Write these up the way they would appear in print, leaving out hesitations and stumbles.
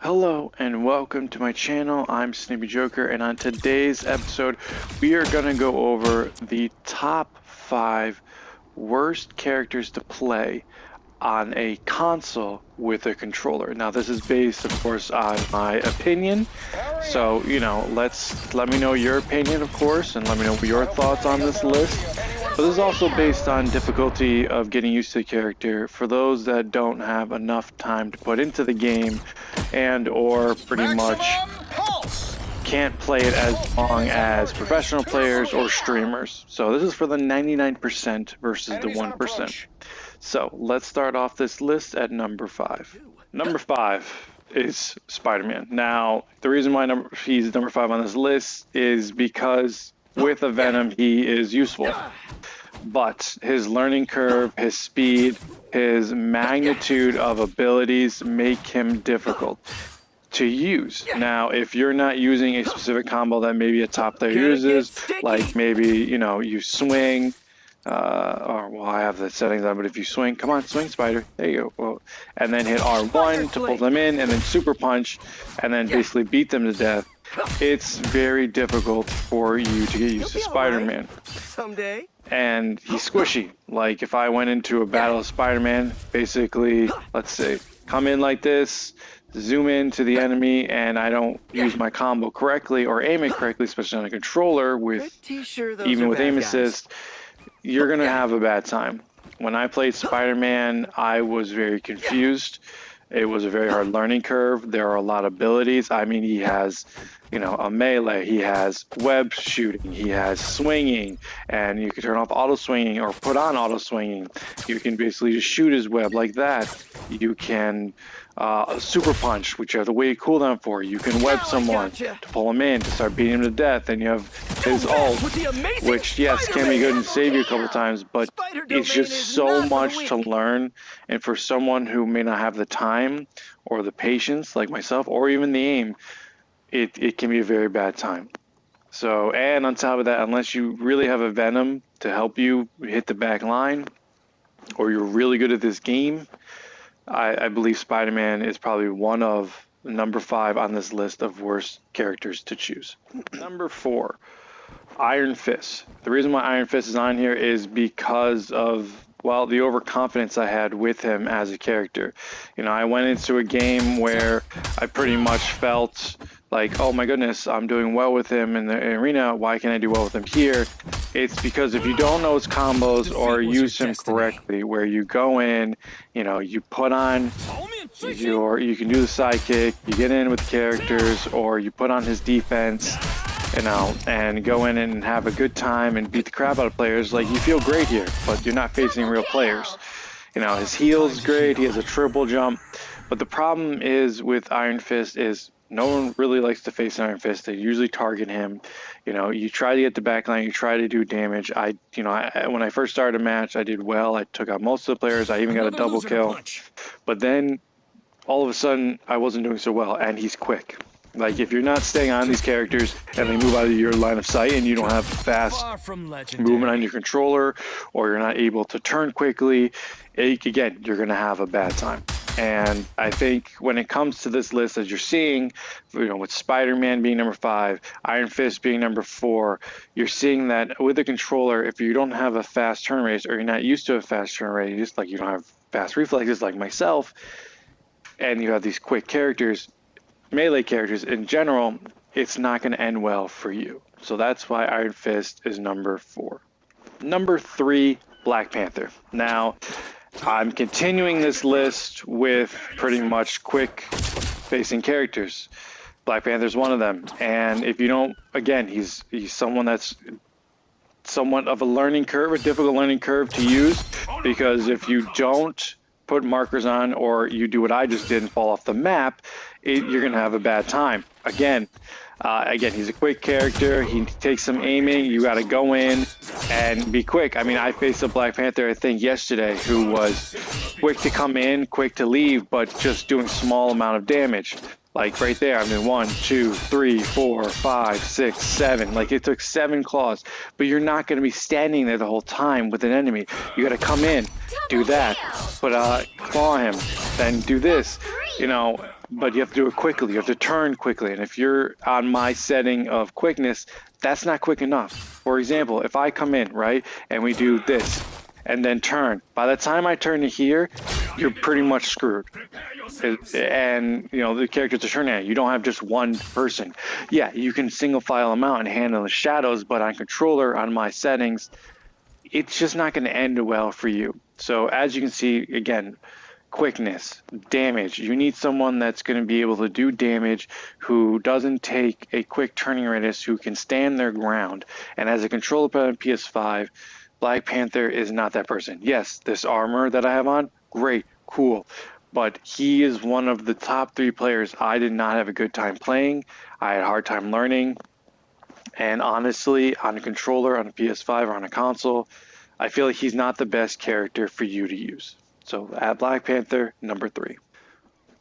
Hello and welcome to my channel. I'm Snippy Joker, and on today's episode we are going to go over the top 5 worst characters to play on a console with a controller. Now this is based of course on my opinion, so let me know your opinion of course, and let me know your thoughts on this list. But this is also based on difficulty of getting used to the character for those that don't have enough time to put into the game and or pretty much can't play it as long as professional players or streamers. So this is for the 99% versus the 1%. So let's start off this list at number 5. Number 5 is Spider-Man. Now, the reason why he's number 5 on this list is because with a Venom, he is useful. But his learning curve, his speed, his magnitude of abilities make him difficult to use. Now, if you're not using a specific combo that maybe a top player uses, like maybe, you swing, or well, I have the settings on, but if you swing, come on, swing, Spider, there you go. Well, and then hit R1 to pull them in, and then super punch, and then basically beat them to death. It's very difficult for you to get used to Spider-Man. Someday. And he's squishy. Like if I went into a battle of Spider-Man, basically, let's say, come in like this, zoom in to the enemy, and I don't use my combo correctly or aim it correctly, especially on a controller with even with aim assist, you're gonna have a bad time. When I played Spider-Man, I was very confused. It was a very hard learning curve. There are a lot of abilities. I mean, he has, a melee. He has web shooting. He has swinging, and you can turn off auto swinging or put on auto swinging. You can basically just shoot his web like that. You can super punch, which you have to wait cooldown for. You can web someone to pull him in to start beating him to death. And you have his ult, which yes can be good and save you a couple times, but it's just so much to learn. And for someone who may not have the time or the patience, like myself, or even the aim, it can be a very bad time. So, and on top of that, unless you really have a Venom to help you hit the back line, or you're really good at this game, I believe Spider-Man is probably one of number 5 on this list of worst characters to choose. Number 4, Iron Fist. The reason why Iron Fist is on here is because of, well, the overconfidence I had with him as a character. I went into a game where I pretty much felt like, oh my goodness, I'm doing well with him in the arena, why can't I do well with him here? It's because if you don't know his combos or use him correctly, where you go in, you put on you can do the sidekick, you get in with characters, or you put on his defense, and go in and have a good time and beat the crap out of players. Like, you feel great here, but you're not facing real players. His heal's great, he has a triple jump, but the problem is with Iron Fist is no one really likes to face Iron Fist. They usually target him. You try to get the backline, you try to do damage. When I first started a match, I did well. I took out most of the players. I even got a double kill. But then all of a sudden, I wasn't doing so well, and he's quick. Like, if you're not staying on these characters and they move out of your line of sight and you don't have fast movement on your controller, or you're not able to turn quickly, again, you're going to have a bad time. And I think when it comes to this list, as you're seeing, with Spider-Man being number 5, Iron Fist being number 4, you're seeing that with the controller, if you don't have a fast turn rate, or you're not used to a fast turn rate, just like you don't have fast reflexes like myself, and you have these quick characters, melee characters in general, it's not going to end well for you. So that's why Iron Fist is number 4. Number 3, Black Panther. Now, I'm continuing this list with pretty much quick facing characters. Black Panther's one of them. And if you don't, again, he's someone that's somewhat of a learning curve, a difficult learning curve to use, because if you don't put markers on, or you do what I just did and fall off the map, you're going to have a bad time. Again, he's a quick character. He takes some aiming. You got to go in and be quick. I mean, I faced a Black Panther, I think, yesterday, who was quick to come in, quick to leave, but just doing small amount of damage. Like right there, I mean, 1, 2, 3, 4, 5, 6, 7. Like, it took 7 claws. But you're not going to be standing there the whole time with an enemy. You got to come in, do that, but claw him, then do this. but you have to do it quickly. You have to turn quickly. And if you're on my setting of quickness, that's not quick enough. For example, if I come in, right, and we do this and then turn, by the time I turn to here, you're pretty much screwed. And, you know, the characters are turning at you. You don't have just one person. Yeah, you can single file them out and handle the shadows, but on controller, on my settings, it's just not going to end well for you. So as you can see, again, quickness, damage. You need someone that's going to be able to do damage, who doesn't take a quick turning radius, who can stand their ground. And as a controller player on PS5, Black Panther is not that person. Yes, this armor that I have on, great, cool. But he is one of the top 3 players I did not have a good time playing. I had a hard time learning. And honestly, on a controller, on a PS5, or on a console, I feel like he's not the best character for you to use. So at Black Panther, number 3.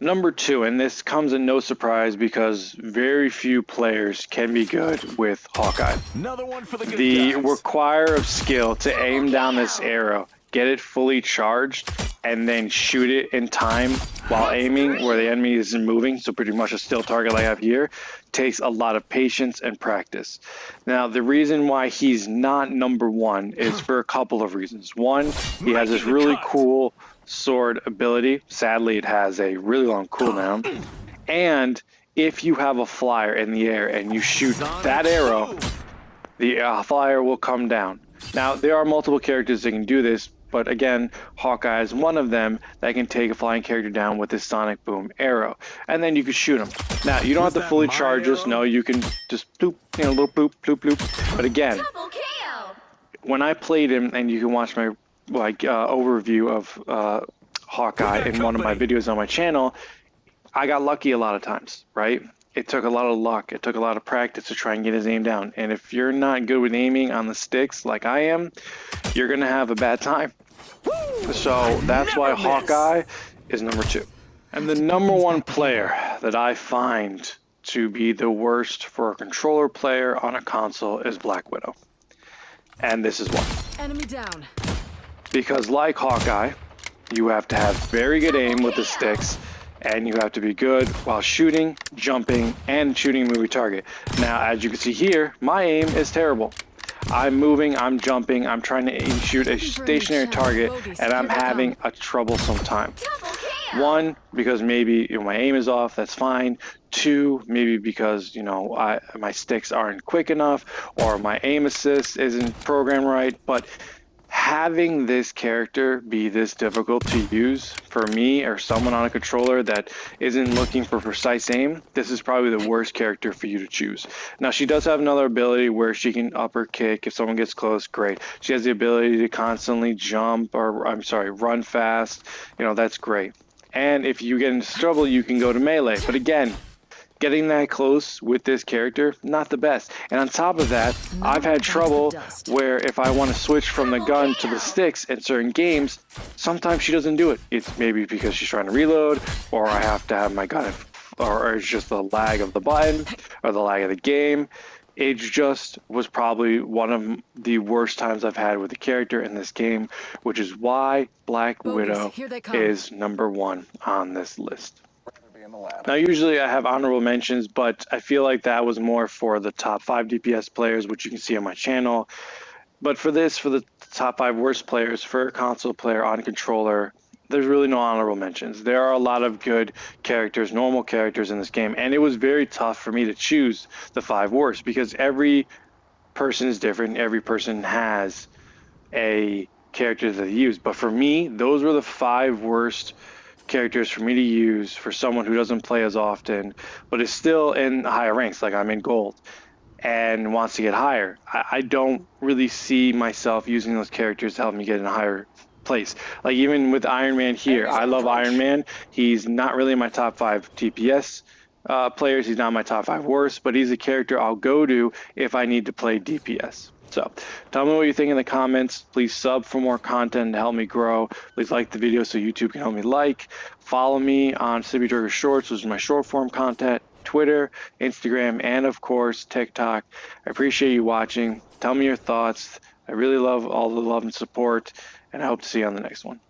Number 2, and this comes in no surprise because very few players can be good with Hawkeye. Another one for the require of skill to aim down this arrow, get it fully charged, and then shoot it in time while aiming where the enemy isn't moving, so pretty much a still target like I have here, takes a lot of patience and practice. Now, the reason why he's not number 1 is for a couple of reasons. One, he has this really cool sword ability. Sadly, it has a really long cooldown. And if you have a flyer in the air and you shoot that arrow, the flyer will come down. Now, there are multiple characters that can do this, but again, Hawkeye is one of them that can take a flying character down with his sonic boom arrow, and then you can shoot him. Now, you don't have to fully charge this. No, you can just bloop, you know, little bloop, bloop, bloop. But again, when I played him, and you can watch my overview of Hawkeye in one of my videos on my channel, I got lucky a lot of times, right? It took a lot of luck. It took a lot of practice to try and get his aim down. And if you're not good with aiming on the sticks like I am, you're going to have a bad time. So that's why Hawkeye is number 2. And the number 1 player that I find to be the worst for a controller player on a console is Black Widow. And this is why. Enemy down. Because like Hawkeye, you have to have very good aim with the sticks, and you have to be good while shooting, jumping, and shooting a moving target. Now, as you can see here, my aim is terrible. I'm moving, I'm jumping, I'm trying to shoot a stationary target, and I'm having a troublesome time. 1, because maybe my aim is off, that's fine. 2, maybe because my sticks aren't quick enough, or my aim assist isn't programmed right. But having this character be this difficult to use for me or someone on a controller that isn't looking for precise aim, this is probably the worst character for you to choose. Now, she does have another ability where she can upper kick if someone gets close. Great. She has the ability to constantly jump, or run fast. That's great. And if you get into trouble, you can go to melee. But again, getting that close with this character, not the best. And on top of that, I've had trouble where if I want to switch from the gun to the sticks in certain games, sometimes she doesn't do it. It's maybe because she's trying to reload, or I have to have my gun, or it's just the lag of the button, or the lag of the game. It just was probably one of the worst times I've had with the character in this game, which is why Black Widow is number 1 on this list. Now, usually I have honorable mentions, but I feel like that was more for the top 5 DPS players, which you can see on my channel. But for the top 5 worst players, for a console player on controller, there's really no honorable mentions. There are a lot of good characters, normal characters in this game, and it was very tough for me to choose the 5 worst because every person is different. Every person has a character that they use. But for me, those were the 5 worst characters for me to use for someone who doesn't play as often but is still in higher ranks, like I'm in gold and wants to get higher. I don't really see myself using those characters to help me get in a higher place. Like even with Iron Man here, I love Iron Man. He's not really in my top 5 DPS players. He's not my top 5 worst, but he's a character I'll go to if I need to play DPS. So tell me what you think in the comments. Please sub for more content to help me grow. Please like the video so YouTube can help me like. Follow me on Sippy Turger Shorts, which is my short form content, Twitter, Instagram, and of course TikTok. I appreciate you watching. Tell me your thoughts. I really love all the love and support, and I hope to see you on the next one.